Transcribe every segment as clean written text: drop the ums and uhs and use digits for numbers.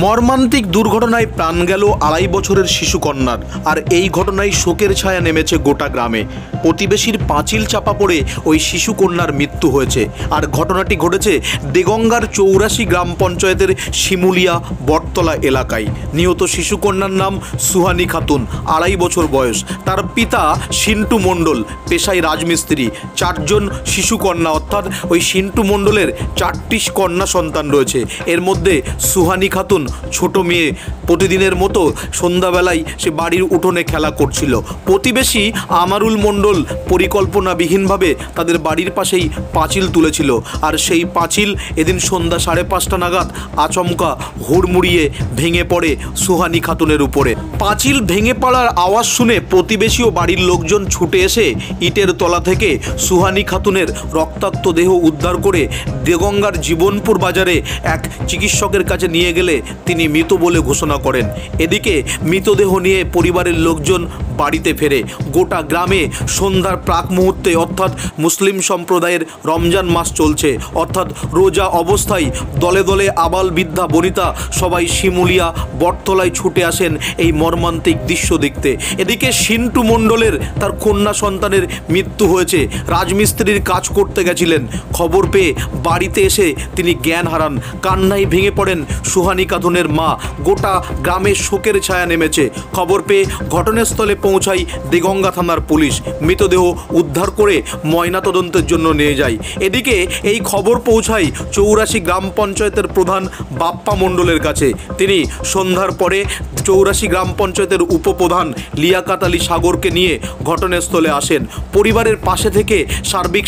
মর্মান্তিক দুর্ঘটনায় প্রাণ গেল ২.৫ বছরের শিশুকন্যার। আর এই ঘটনায় শোকের ছায়া নেমেছে গোটা গ্রামে। প্রতিবেশীর পাঁচিল চাপা পড়ে ওই শিশুকন্যার মৃত্যু হয়েছে। আর ঘটনাটি ঘটেছে দেগঙ্গার ৮৪ গ্রাম পঞ্চায়েতের শিমুলিয়া বটতলা এলাকায়। নিহত শিশুকন্যার নাম সুহানী খাতুন, ২.৫ বছর বয়স। তার পিতা সিন্টু মণ্ডল, পেশায় রাজমিস্ত্রি। ৪ জন শিশুকন্যা, অর্থাৎ ওই সিন্টু মণ্ডলের ৪টি কন্যা সন্তান রয়েছে। এর মধ্যে সুহানী খাতুন ছোট মেয়ে। প্রতিদিনের মতো সন্ধ্যাবেলায় সে বাড়ির উঠোনে খেলা করছিল। প্রতিবেশী আমারুল মণ্ডল পরিকল্পনাবিহীনভাবে তাদের বাড়ির পাশেই পাঁচিল তুলেছিল। আর সেই পাঁচিল এদিন সন্ধ্যা 5:30 নাগাদ আচমকা হুড়মুড়িয়ে ভেঙে পড়ে সুহানী খাতুনের উপরে। পাঁচিল ভেঙে পড়ার আওয়াজ শুনে প্রতিবেশী ও বাড়ির লোকজন ছুটে এসে ইটের তলা থেকে সুহানী খাতুনের রক্তাক্ত দেহ উদ্ধার করে দেগঙ্গার জীবনপুর বাজারে এক চিকিৎসকের কাছে নিয়ে গেলে তিনি মৃত বলে ঘোষণা করেন। এদিকে মৃতদেহ নিয়ে পরিবারের লোকজন বাড়িতে ফেরে। গোটা গ্রামে সন্ধ্যার প্রাক মুহূর্তে, অর্থাৎ মুসলিম সম্প্রদায়ের রমজান মাস চলছে, অর্থাৎ রোজা অবস্থায় দলে দলে আবাল বৃদ্ধা বনিতা সবাই শিমুলিয়া বটতলায় ছুটে আসেন এই মর্মান্তিক দৃশ্য দেখতে। এদিকে সিন্টু মণ্ডলের তার কন্যা সন্তানের মৃত্যু হয়েছে। রাজমিস্ত্রির কাজ করতে গেছিলেন। খবর পেয়ে বাড়িতে এসে তিনি জ্ঞান হারান। কান্নায় ভেঙে পড়েন সুহানী খাতুনের মা। গোটা গ্রামে শোকের ছায়া নেমেছে। খবর পেয়ে ঘটনাস্থলে পৌঁছায় দেগঙ্গা থানার পুলিশ। মৃতদেহ উদ্ধার করে ময়নাতদন্তের জন্য নিয়ে যায়। এদিকে এই খবর পৌঁছায় ৮৪ গ্রাম পঞ্চায়েতের প্রধান বাপ্পা মণ্ডলের কাছে। তিনি সন্ধ্যার পরে ৮৪ গ্রাম পঞ্চায়েতের উপপ্রধান লিয়াকাত আলী সাগরকে নিয়ে ঘটনাস্থলে আসেন। পরিবারের পাশে থেকে সার্বিক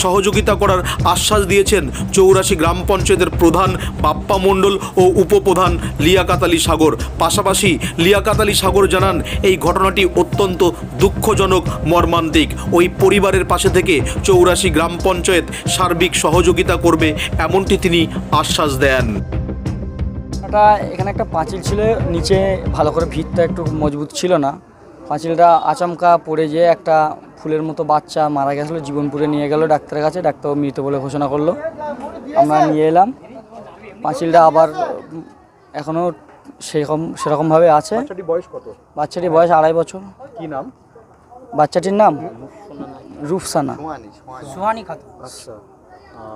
সহযোগিতা করার আশ্বাস দিয়েছেন ৮৪ গ্রাম পঞ্চায়েতের প্রধান বাপ্পা মণ্ডল ও উপপ্রধান লিয়াকাত আলী সাগর। পাশাপাশি লিয়াকাত আলী সাগর জানান, এই ঘটনাটি অত্যন্ত দুঃখজনক, মর্মান্তিক। ওই পরিবারের পাশে থেকে ৮৪ গ্রাম পঞ্চায়েত সার্বিক সহযোগিতা করবে, এমনটি তিনি আশ্বাস দেন। এখানে একটা পাঁচিল ছিল, নিচে ভালো করে ভিতটা একটু মজবুত ছিল না। পাঁচিলটা আচমকা পড়ে যেয়ে একটা ফুলের মতো বাচ্চা মারা গেছিলো। জীবনপুরে নিয়ে গেল ডাক্তারের কাছে, ডাক্তার মৃত বলে ঘোষণা করলো। আমরা নিয়ে এলাম। পাঁচিলটা আবার এখনও সেরকমভাবে আছে। বাচ্চাটির বয়স কত? বাচ্চাটির বয়স ২.৫ বছর। কি নাম বাচ্চাটির? নাম রূপসানা। সুহানী খাতুন। আচ্ছা,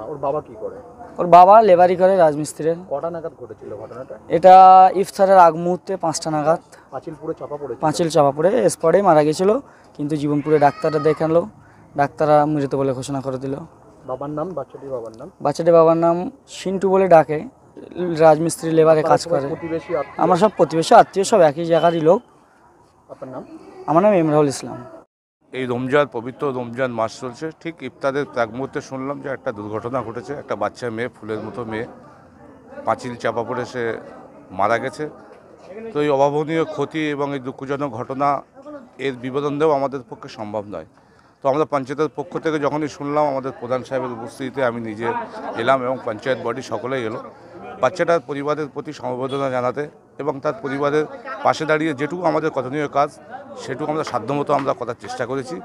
ওর বাবা কি করে? ওর বাবা লেবারি করে, রাজমিস্ত্রির। কটা নাগাদ ঘটেছিল ঘটনাটা? এটা ইফতারের আগ মুহূর্তে 5টা নাগাদ। পাঁচিল পুরো চাপা পড়ে? পাঁচিল চাপা পড়ে স্পটে মারা গেছিল, কিন্তু জীবনপুরে ডাক্তাররা দেখালো, ডাক্তাররা মৃত বলে ঘোষণা করে দিল। বাবার নাম? বাচ্চাটির বাবার নাম? বাচ্চাটির বাবার নাম সিন্টু বলে ডাকে, রাজমিস্ত্রি লেবারে কাজ করে। আমরা সব প্রতিবেশী আত্মীয়, সব একই জায়গারই লোক। আপনার নাম? আমার নাম ইমরাউল ইসলাম। এই রমজান, পবিত্র রমজান মাস চলছে। ঠিক ইফতারের প্রাক মুহূর্তে শুনলাম যে একটা দুর্ঘটনা ঘটেছে। একটা বাচ্চা মেয়ে, ফুলের মতো মেয়ে, পাঁচিল চাপা পড়ে সে মারা গেছে। তো এই অভাবনীয় ক্ষতি এবং এই দুঃখজনক ঘটনা, এর বিবরণ দেওয়া আমাদের পক্ষে সম্ভব নয়। তো আমরা পঞ্চায়েতের পক্ষ থেকে যখনই শুনলাম, আমাদের প্রধান সাহেবের উপস্থিতিতে আমি নিজে এলাম এবং পঞ্চায়েত বডি সকলেই এলো বাচ্চাটার পরিবারের প্রতি সমবেদনা জানাতে এবং তার পরিবারের পাশে দাঁড়িয়ে যেটুকু আমাদের করণীয় কাজ সেটুকু আমরা সাধ্যমতো আমরা করার চেষ্টা করেছি।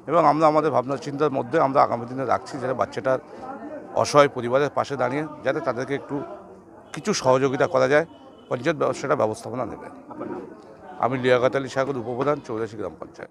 এবং আমরা আমাদের ভাবনা চিন্তার মধ্যে আমরা আগামী দিনে রাখছি যাতে বাচ্চাটার অসহায় পরিবারের পাশে দাঁড়িয়ে যাতে তাদেরকে একটু কিছু সহযোগিতা করা যায়, পঞ্চায়েত সেটা ব্যবস্থাপনা নেবে। আমি লিয়াকাত আলী সাগর, উপপ্রধান, ৮৪ গ্রাম পঞ্চায়েত।